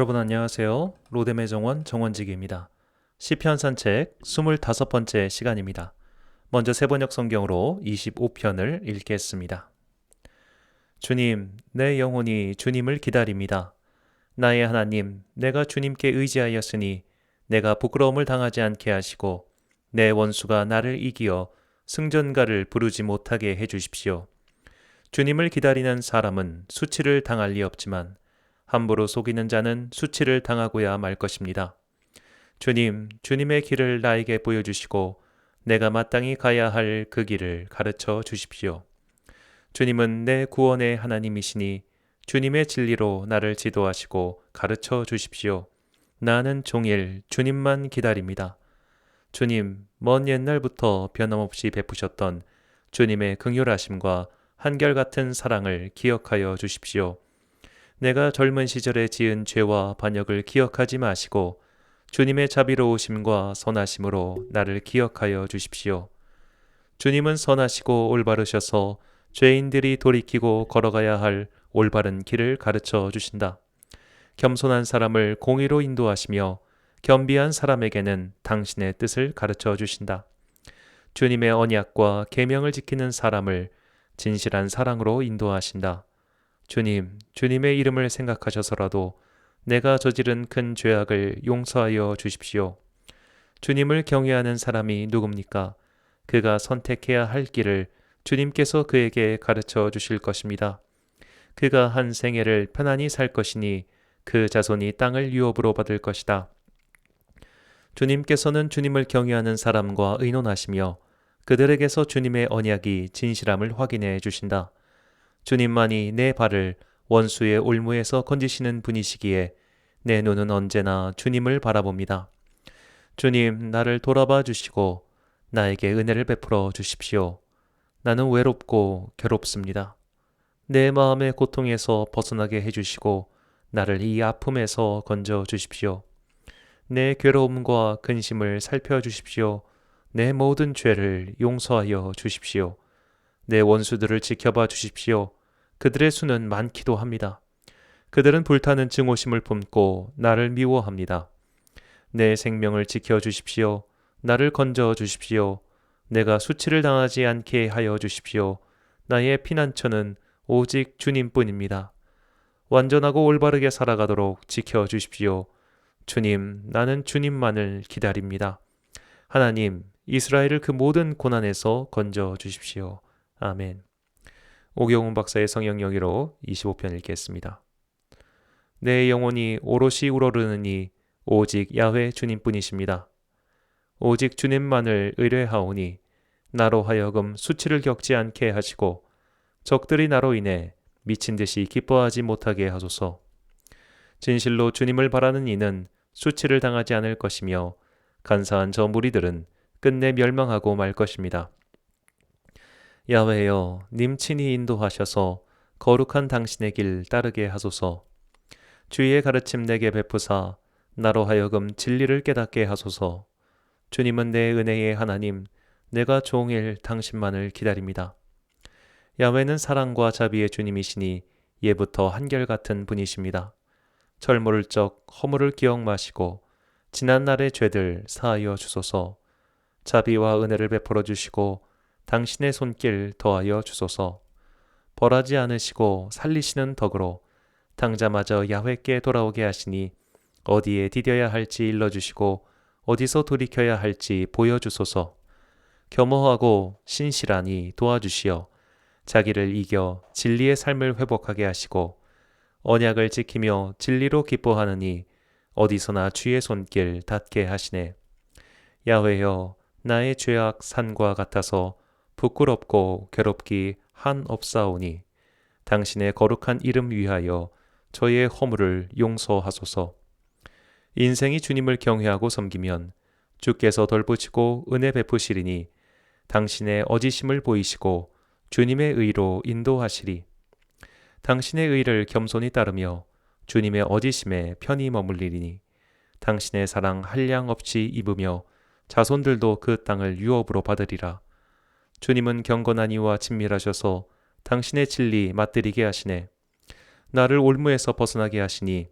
여러분 안녕하세요. 로뎀의 정원 정원지기입니다. 시편 산책 25번째 시간입니다. 먼저 세번역 성경으로 25편을 읽겠습니다. 주님, 내 영혼이 주님을 기다립니다. 나의 하나님, 내가 주님께 의지하였으니 내가 부끄러움을 당하지 않게 하시고 내 원수가 나를 이기어 승전가를 부르지 못하게 해주십시오. 주님을 기다리는 사람은 수치를 당할 리 없지만 함부로 속이는 자는 수치를 당하고야 말 것입니다. 주님, 주님의 길을 나에게 보여주시고 내가 마땅히 가야 할 그 길을 가르쳐 주십시오. 주님은 내 구원의 하나님이시니 주님의 진리로 나를 지도하시고 가르쳐 주십시오. 나는 종일 주님만 기다립니다. 주님, 먼 옛날부터 변함없이 베푸셨던 주님의 긍휼하심과 한결같은 사랑을 기억하여 주십시오. 내가 젊은 시절에 지은 죄와 반역을 기억하지 마시고 주님의 자비로우심과 선하심으로 나를 기억하여 주십시오. 주님은 선하시고 올바르셔서 죄인들이 돌이키고 걸어가야 할 올바른 길을 가르쳐 주신다. 겸손한 사람을 공의로 인도하시며 겸비한 사람에게는 당신의 뜻을 가르쳐 주신다. 주님의 언약과 계명을 지키는 사람을 진실한 사랑으로 인도하신다. 주님, 주님의 이름을 생각하셔서라도 내가 저지른 큰 죄악을 용서하여 주십시오. 주님을 경외하는 사람이 누굽니까? 그가 선택해야 할 길을 주님께서 그에게 가르쳐 주실 것입니다. 그가 한 생애를 편안히 살 것이니 그 자손이 땅을 유업으로 받을 것이다. 주님께서는 주님을 경외하는 사람과 의논하시며 그들에게서 주님의 언약이 진실함을 확인해 주신다. 주님만이 내 발을 원수의 올무에서 건지시는 분이시기에 내 눈은 언제나 주님을 바라봅니다. 주님, 나를 돌아봐 주시고 나에게 은혜를 베풀어 주십시오. 나는 외롭고 괴롭습니다. 내 마음의 고통에서 벗어나게 해주시고 나를 이 아픔에서 건져 주십시오. 내 괴로움과 근심을 살펴주십시오. 내 모든 죄를 용서하여 주십시오. 내 원수들을 지켜봐 주십시오. 그들의 수는 많기도 합니다. 그들은 불타는 증오심을 품고 나를 미워합니다. 내 생명을 지켜주십시오. 나를 건져 주십시오. 내가 수치를 당하지 않게 하여 주십시오. 나의 피난처는 오직 주님뿐입니다. 완전하고 올바르게 살아가도록 지켜주십시오. 주님, 나는 주님만을 기다립니다. 하나님, 이스라엘을 그 모든 고난에서 건져 주십시오. 아멘. 오경훈 박사의 성경 영어로 25편 읽겠습니다. 내 영혼이 오롯이 우러르느니 오직 야훼 주님뿐이십니다. 오직 주님만을 의뢰하오니 나로 하여금 수치를 겪지 않게 하시고 적들이 나로 인해 미친 듯이 기뻐하지 못하게 하소서. 진실로 주님을 바라는 이는 수치를 당하지 않을 것이며 간사한 저 무리들은 끝내 멸망하고 말 것입니다. 야훼여, 님 친히 인도하셔서 거룩한 당신의 길 따르게 하소서. 주의 가르침 내게 베푸사 나로 하여금 진리를 깨닫게 하소서. 주님은 내 은혜의 하나님, 내가 종일 당신만을 기다립니다. 야훼는 사랑과 자비의 주님이시니 예부터 한결같은 분이십니다. 철모를 적 허물을 기억 마시고 지난 날의 죄들 사하여 주소서. 자비와 은혜를 베풀어 주시고 당신의 손길 더하여 주소서. 벌하지 않으시고 살리시는 덕으로 당자마저 야훼께 돌아오게 하시니 어디에 디뎌야 할지 일러주시고 어디서 돌이켜야 할지 보여주소서. 겸허하고 신실하니 도와주시어 자기를 이겨 진리의 삶을 회복하게 하시고 언약을 지키며 진리로 기뻐하느니 어디서나 주의 손길 닿게 하시네. 야훼여, 나의 죄악 산과 같아서 부끄럽고 괴롭기 한없사오니 당신의 거룩한 이름 위하여 저의 허물을 용서하소서. 인생이 주님을 경외하고 섬기면 주께서 덜부치고 은혜 베푸시리니 당신의 어지심을 보이시고 주님의 의로 인도하시리. 당신의 의를 겸손히 따르며 주님의 어지심에 편히 머물리니 당신의 사랑 한량 없이 입으며 자손들도 그 땅을 유업으로 받으리라. 주님은 경건한 이와 친밀하셔서 당신의 진리 맛들이게 하시네. 나를 올무에서 벗어나게 하시니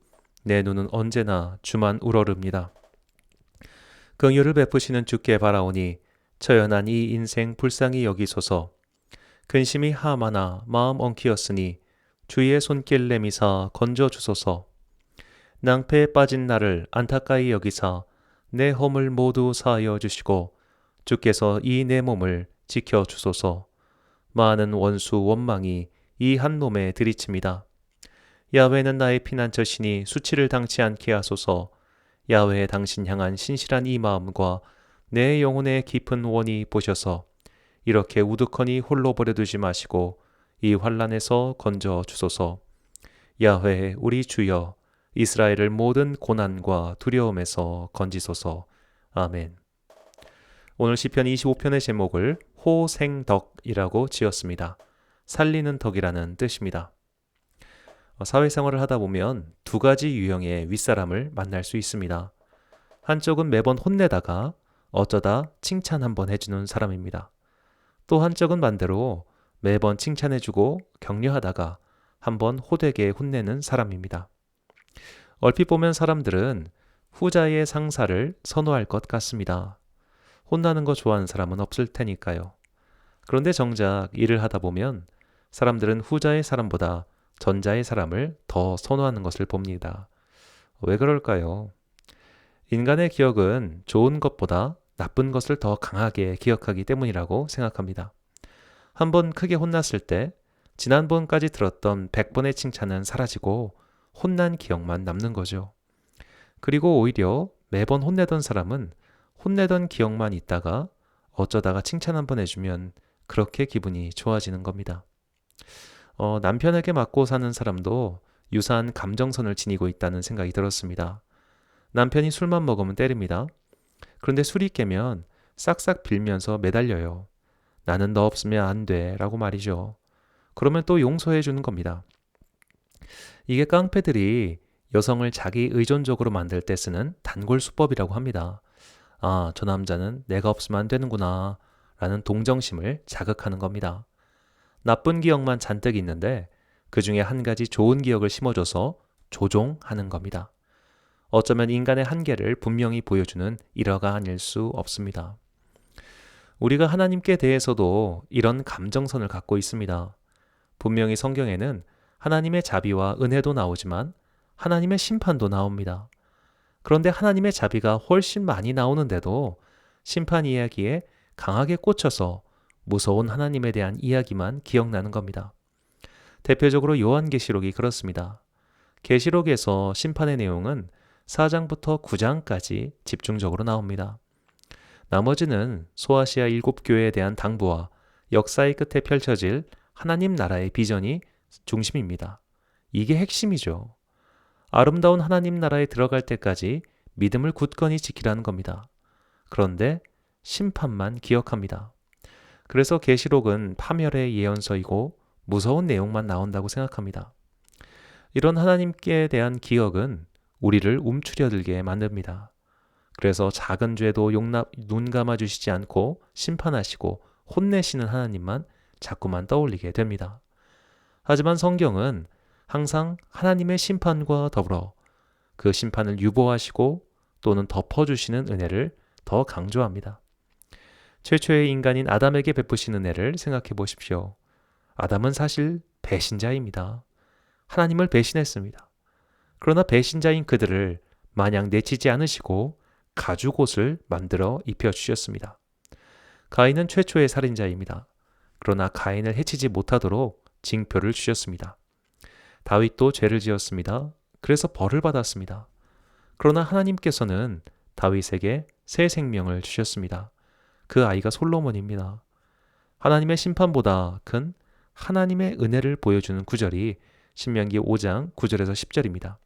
내 눈은 언제나 주만 우러릅니다. 긍휼을 베푸시는 주께 바라오니 처연한 이 인생 불쌍히 여기소서. 근심이 하마나 마음 엉키었으니 주의 손길 내미사 건져주소서. 낭패에 빠진 나를 안타까이 여기사 내 허물 모두 사하여 주시고 주께서 이 내 몸을 지켜주소서. 많은 원수 원망이 이 한 놈에 들이칩니다. 야훼는 나의 피난처시니 수치를 당치 않게 하소서. 야훼 당신 향한 신실한 이 마음과 내 영혼의 깊은 원이 보셔서 이렇게 우두커니 홀로 버려두지 마시고 이 환난에서 건져 주소서. 야훼 우리 주여 이스라엘을 모든 고난과 두려움에서 건지소서. 아멘. 오늘 시편 25편의 제목을 호생덕이라고 지었습니다. 살리는 덕이라는 뜻입니다. 사회생활을 하다 보면 두 가지 유형의 윗사람을 만날 수 있습니다. 한쪽은 매번 혼내다가 어쩌다 칭찬 한번 해주는 사람입니다. 또 한쪽은 반대로 매번 칭찬해주고 격려하다가 한번 호되게 혼내는 사람입니다. 얼핏 보면 사람들은 후자의 상사를 선호할 것 같습니다. 혼나는 거 좋아하는 사람은 없을 테니까요. 그런데 정작 일을 하다 보면 사람들은 후자의 사람보다 전자의 사람을 더 선호하는 것을 봅니다. 왜 그럴까요? 인간의 기억은 좋은 것보다 나쁜 것을 더 강하게 기억하기 때문이라고 생각합니다. 한번 크게 혼났을 때 지난번까지 들었던 100번의 칭찬은 사라지고 혼난 기억만 남는 거죠. 그리고 오히려 매번 혼내던 사람은 혼내던 기억만 있다가 어쩌다가 칭찬 한번 해주면 그렇게 기분이 좋아지는 겁니다. 남편에게 맞고 사는 사람도 유사한 감정선을 지니고 있다는 생각이 들었습니다. 남편이 술만 먹으면 때립니다. 그런데 술이 깨면 싹싹 빌면서 매달려요. 나는 너 없으면 안 돼 라고 말이죠. 그러면 또 용서해 주는 겁니다. 이게 깡패들이 여성을 자기 의존적으로 만들 때 쓰는 단골 수법이라고 합니다. 아, 저 남자는 내가 없으면 안 되는구나 라는 동정심을 자극하는 겁니다. 나쁜 기억만 잔뜩 있는데 그 중에 한 가지 좋은 기억을 심어줘서 조종하는 겁니다. 어쩌면 인간의 한계를 분명히 보여주는 일화가 아닐 수 없습니다. 우리가 하나님께 대해서도 이런 감정선을 갖고 있습니다. 분명히 성경에는 하나님의 자비와 은혜도 나오지만 하나님의 심판도 나옵니다. 그런데 하나님의 자비가 훨씬 많이 나오는데도 심판 이야기에 강하게 꽂혀서 무서운 하나님에 대한 이야기만 기억나는 겁니다. 대표적으로 요한계시록이 그렇습니다. 계시록에서 심판의 내용은 4장부터 9장까지 집중적으로 나옵니다. 나머지는 소아시아 7교회에 대한 당부와 역사의 끝에 펼쳐질 하나님 나라의 비전이 중심입니다. 이게 핵심이죠. 아름다운 하나님 나라에 들어갈 때까지 믿음을 굳건히 지키라는 겁니다. 그런데 심판만 기억합니다. 그래서 계시록은 파멸의 예언서이고 무서운 내용만 나온다고 생각합니다. 이런 하나님께 대한 기억은 우리를 움츠려들게 만듭니다. 그래서 작은 죄도 눈 감아주시지 않고 심판하시고 혼내시는 하나님만 자꾸만 떠올리게 됩니다. 하지만 성경은 항상 하나님의 심판과 더불어 그 심판을 유보하시고 또는 덮어주시는 은혜를 더 강조합니다. 최초의 인간인 아담에게 베푸신 은혜를 생각해 보십시오. 아담은 사실 배신자입니다. 하나님을 배신했습니다. 그러나 배신자인 그들을 마냥 내치지 않으시고 가죽옷을 만들어 입혀주셨습니다. 가인은 최초의 살인자입니다. 그러나 가인을 해치지 못하도록 징표를 주셨습니다. 다윗도 죄를 지었습니다. 그래서 벌을 받았습니다. 그러나 하나님께서는 다윗에게 새 생명을 주셨습니다. 그 아이가 솔로몬입니다. 하나님의 심판보다 큰 하나님의 은혜를 보여주는 구절이 신명기 5장 9절에서 10절입니다.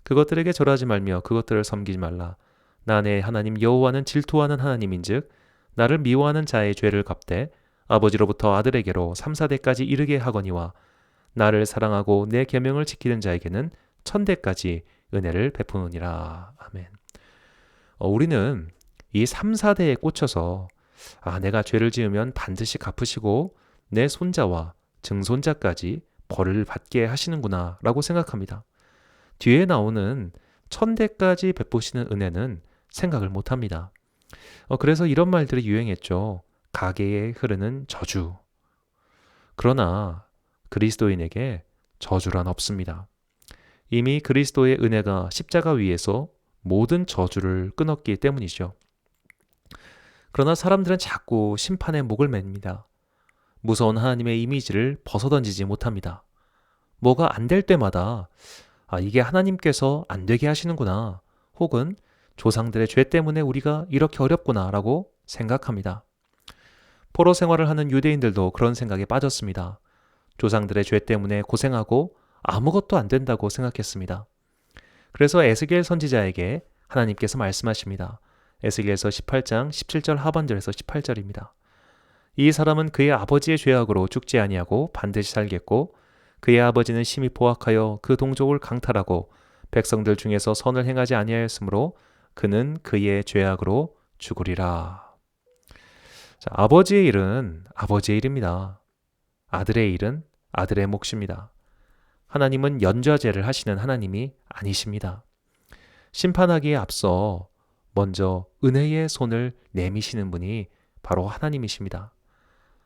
그것들에게 절하지 말며 그것들을 섬기지 말라. 나 내 하나님 여호와는 질투하는 하나님인즉 나를 미워하는 자의 죄를 갚되 아버지로부터 아들에게로 3, 4대까지 이르게 하거니와 나를 사랑하고 내 계명을 지키는 자에게는 1000대까지 은혜를 베푸느니라. 아멘. 우리는 이 3, 4대에 꽂혀서 내가 죄를 지으면 반드시 갚으시고 내 손자와 증손자까지 벌을 받게 하시는구나 라고 생각합니다. 뒤에 나오는 천대까지 베푸시는 은혜는 생각을 못합니다. 그래서 이런 말들이 유행했죠. 가계에 흐르는 저주. 그러나 그리스도인에게 저주란 없습니다. 이미 그리스도의 은혜가 십자가 위에서 모든 저주를 끊었기 때문이죠. 그러나 사람들은 자꾸 심판의 목을 맵니다. 무서운 하나님의 이미지를 벗어던지지 못합니다. 뭐가 안 될 때마다 이게 하나님께서 안 되게 하시는구나, 혹은 조상들의 죄 때문에 우리가 이렇게 어렵구나 라고 생각합니다. 포로 생활을 하는 유대인들도 그런 생각에 빠졌습니다. 조상들의 죄 때문에 고생하고 아무것도 안 된다고 생각했습니다. 그래서 에스겔 선지자에게 하나님께서 말씀하십니다. 에스겔서 18장 17절 하반절에서 18절입니다. 이 사람은 그의 아버지의 죄악으로 죽지 아니하고 반드시 살겠고 그의 아버지는 심히 포악하여 그 동족을 강탈하고 백성들 중에서 선을 행하지 아니하였으므로 그는 그의 죄악으로 죽으리라. 자, 아버지의 일은 아버지의 일입니다. 아들의 일은 아들의 몫입니다. 하나님은 연좌제를 하시는 하나님이 아니십니다. 심판하기에 앞서 먼저 은혜의 손을 내미시는 분이 바로 하나님이십니다.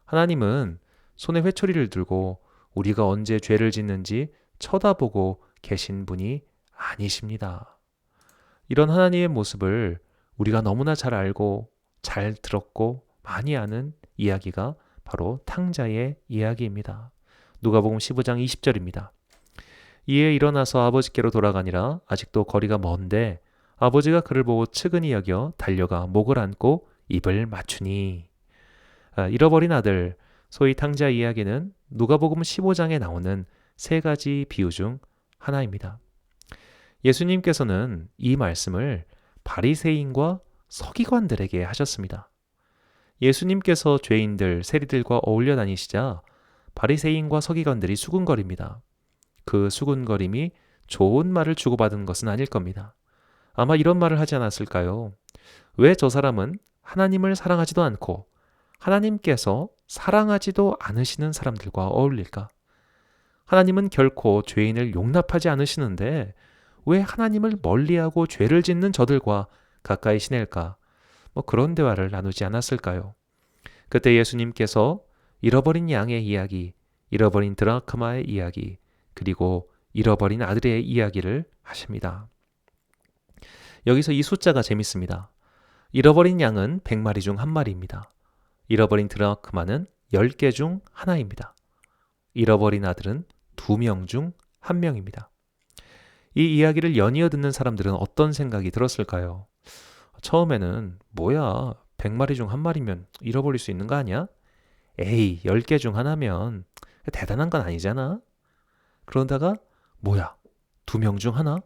하나님은 손에 회초리를 들고 우리가 언제 죄를 짓는지 쳐다보고 계신 분이 아니십니다. 이런 하나님의 모습을 우리가 너무나 잘 알고 잘 들었고 많이 아는 이야기가 바로 탕자의 이야기입니다. 누가복음 15장 20절입니다. 이에 일어나서 아버지께로 돌아가니라. 아직도 거리가 먼데 아버지가 그를 보고 측은히 여겨 달려가 목을 안고 입을 맞추니. 잃어버린 아들, 소위 탕자 이야기는 누가복음 15장에 나오는 세 가지 비유 중 하나입니다. 예수님께서는 이 말씀을 바리새인과 서기관들에게 하셨습니다. 예수님께서 죄인들, 세리들과 어울려 다니시자 바리새인과 서기관들이 수군거립니다. 그 수군거림이 좋은 말을 주고받은 것은 아닐 겁니다. 아마 이런 말을 하지 않았을까요? 왜 저 사람은 하나님을 사랑하지도 않고 하나님께서 사랑하지도 않으시는 사람들과 어울릴까? 하나님은 결코 죄인을 용납하지 않으시는데 왜 하나님을 멀리하고 죄를 짓는 저들과 가까이 지낼까? 그런 대화를 나누지 않았을까요? 그때 예수님께서 잃어버린 양의 이야기, 잃어버린 드라크마의 이야기, 그리고 잃어버린 아들의 이야기를 하십니다. 여기서 이 숫자가 재밌습니다. 잃어버린 양은 100마리 중 1마리입니다. 잃어버린 드라크마는 10개 중 하나입니다. 잃어버린 아들은 2명 중 1명입니다. 이 이야기를 연이어 듣는 사람들은 어떤 생각이 들었을까요? 처음에는 뭐야, 100마리 중 1마리면 잃어버릴 수 있는 거 아니야? 에이, 10개 중 하나면 대단한 건 아니잖아. 그러다가 뭐야, 2명 중 하나?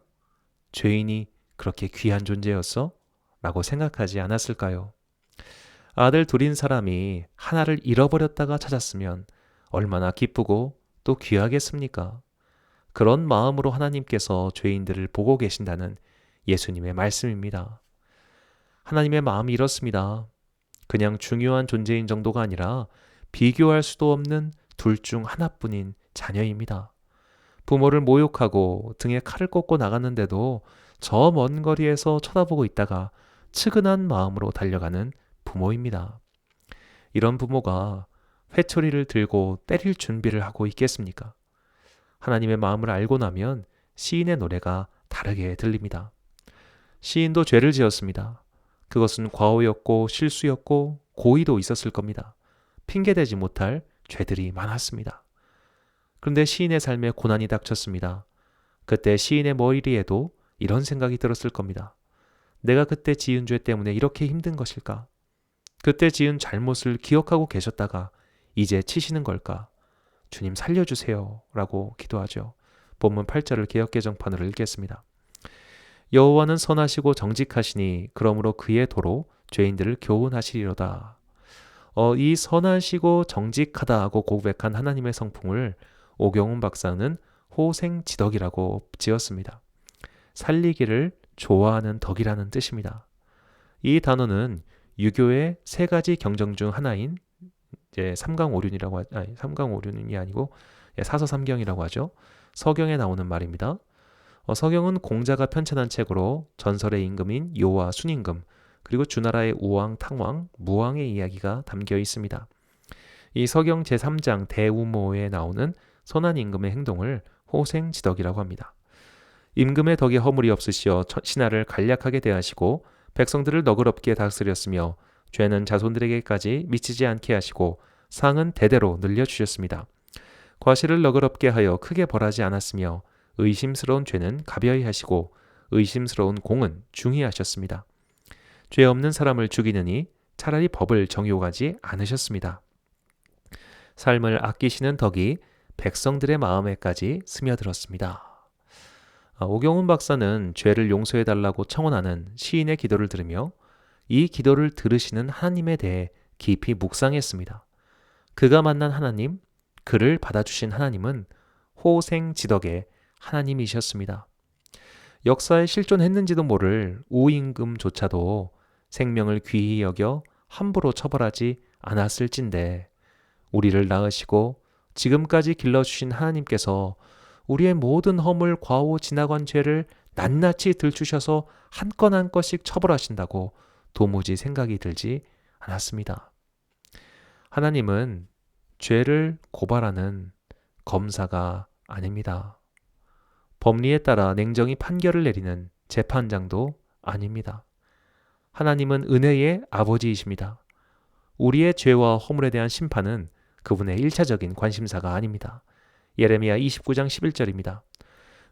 죄인이 그렇게 귀한 존재였어? 라고 생각하지 않았을까요? 아들 둘인 사람이 하나를 잃어버렸다가 찾았으면 얼마나 기쁘고 또 귀하겠습니까? 그런 마음으로 하나님께서 죄인들을 보고 계신다는 예수님의 말씀입니다. 하나님의 마음이 이렇습니다. 그냥 중요한 존재인 정도가 아니라 비교할 수도 없는 둘 중 하나뿐인 자녀입니다. 부모를 모욕하고 등에 칼을 꽂고 나갔는데도 저 먼 거리에서 쳐다보고 있다가 측은한 마음으로 달려가는 부모입니다. 이런 부모가 회초리를 들고 때릴 준비를 하고 있겠습니까? 하나님의 마음을 알고 나면 시인의 노래가 다르게 들립니다. 시인도 죄를 지었습니다. 그것은 과오였고 실수였고 고의도 있었을 겁니다. 핑계대지 못할 죄들이 많았습니다. 그런데 시인의 삶에 고난이 닥쳤습니다. 그때 시인의 머리에도 이런 생각이 들었을 겁니다. 내가 그때 지은 죄 때문에 이렇게 힘든 것일까? 그때 지은 잘못을 기억하고 계셨다가 이제 치시는 걸까? 주님 살려주세요 라고 기도하죠. 본문 8절을 개역개정판으로 읽겠습니다. 여호와는 선하시고 정직하시니 그러므로 그의 도로 죄인들을 교훈하시리로다. 이 선하시고 정직하다고 고백한 하나님의 성품을 오경훈 박사는 호생지덕이라고 지었습니다. 살리기를 좋아하는 덕이라는 뜻입니다. 이 단어는 유교의 세 가지 경정 중 하나인 삼강오륜이 아니고 사서삼경이라고 하죠. 서경에 나오는 말입니다. 서경은 공자가 편찬한 책으로 전설의 임금인 요와 순임금, 그리고 주나라의 우왕, 탕왕, 무왕의 이야기가 담겨 있습니다. 이 서경 제3장 대우모에 나오는 선한 임금의 행동을 호생지덕이라고 합니다. 임금의 덕에 허물이 없으시어 신하를 간략하게 대하시고 백성들을 너그럽게 다스렸으며 죄는 자손들에게까지 미치지 않게 하시고 상은 대대로 늘려주셨습니다. 과실을 너그럽게 하여 크게 벌하지 않았으며 의심스러운 죄는 가벼이 하시고 의심스러운 공은 중히 하셨습니다. 죄 없는 사람을 죽이느니 차라리 법을 정욕하지 않으셨습니다. 삶을 아끼시는 덕이 백성들의 마음에까지 스며들었습니다. 오경훈 박사는 죄를 용서해달라고 청원하는 시인의 기도를 들으며 이 기도를 들으시는 하나님에 대해 깊이 묵상했습니다. 그가 만난 하나님, 그를 받아주신 하나님은 호생지덕의 하나님이셨습니다. 역사에 실존했는지도 모를 우임금조차도 생명을 귀히 여겨 함부로 처벌하지 않았을진데 우리를 낳으시고 지금까지 길러주신 하나님께서 우리의 모든 허물, 과오, 지나간 죄를 낱낱이 들추셔서 한 건 한 건씩 처벌하신다고 도무지 생각이 들지 않았습니다. 하나님은 죄를 고발하는 검사가 아닙니다. 법리에 따라 냉정히 판결을 내리는 재판장도 아닙니다. 하나님은 은혜의 아버지이십니다. 우리의 죄와 허물에 대한 심판은 그분의 1차적인 관심사가 아닙니다. 예레미야 29장 11절입니다.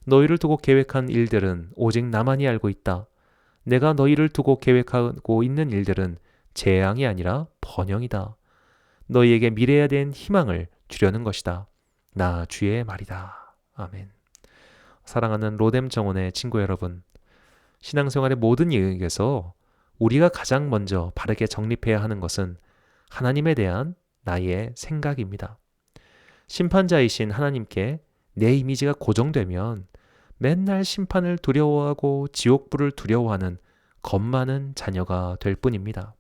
너희를 두고 계획한 일들은 오직 나만이 알고 있다. 내가 너희를 두고 계획하고 있는 일들은 재앙이 아니라 번영이다. 너희에게 미래에 대한 희망을 주려는 것이다. 나 주의 말이다. 아멘. 사랑하는 로뎀 정원의 친구 여러분, 신앙생활의 모든 영역에서 우리가 가장 먼저 바르게 정립해야 하는 것은 하나님에 대한 나의 생각입니다. 심판자이신 하나님께 내 이미지가 고정되면 맨날 심판을 두려워하고 지옥불을 두려워하는 겁 많은 자녀가 될 뿐입니다.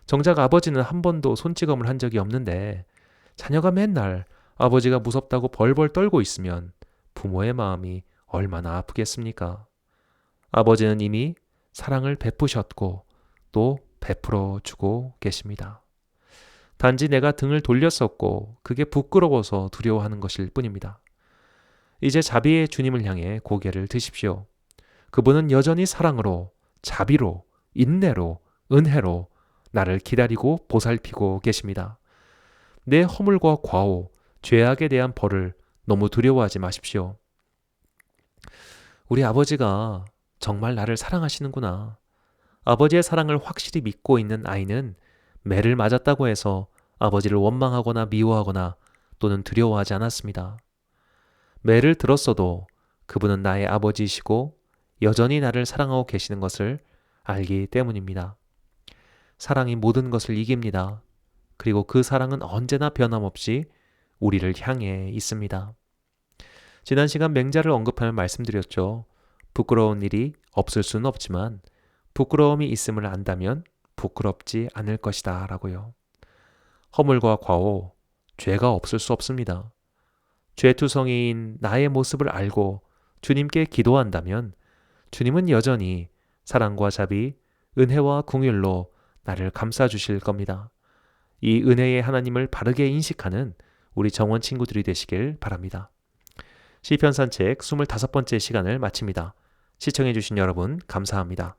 정작 아버지는 한 번도 손찌검을 한 적이 없는데 자녀가 맨날 아버지가 무섭다고 벌벌 떨고 있으면 부모의 마음이 얼마나 아프겠습니까? 아버지는 이미 사랑을 베푸셨고 또 베풀어 주고 계십니다. 단지 내가 등을 돌렸었고 그게 부끄러워서 두려워하는 것일 뿐입니다. 이제 자비의 주님을 향해 고개를 드십시오. 그분은 여전히 사랑으로, 자비로, 인내로, 은혜로 나를 기다리고 보살피고 계십니다. 내 허물과 과오, 죄악에 대한 벌을 너무 두려워하지 마십시오. 우리 아버지가 정말 나를 사랑하시는구나. 아버지의 사랑을 확실히 믿고 있는 아이는 매를 맞았다고 해서 아버지를 원망하거나 미워하거나 또는 두려워하지 않았습니다. 매를 들었어도 그분은 나의 아버지이시고 여전히 나를 사랑하고 계시는 것을 알기 때문입니다. 사랑이 모든 것을 이깁니다. 그리고 그 사랑은 언제나 변함없이 우리를 향해 있습니다. 지난 시간 맹자를 언급하며 말씀드렸죠. 부끄러운 일이 없을 수는 없지만 부끄러움이 있음을 안다면 부끄럽지 않을 것이다 라고요. 허물과 과오, 죄가 없을 수 없습니다. 죄투성이인 나의 모습을 알고 주님께 기도한다면 주님은 여전히 사랑과 자비, 은혜와 긍휼로 나를 감싸주실 겁니다. 이 은혜의 하나님을 바르게 인식하는 우리 정원 친구들이 되시길 바랍니다. 시편 산책 25번째 시간을 마칩니다. 시청해주신 여러분 감사합니다.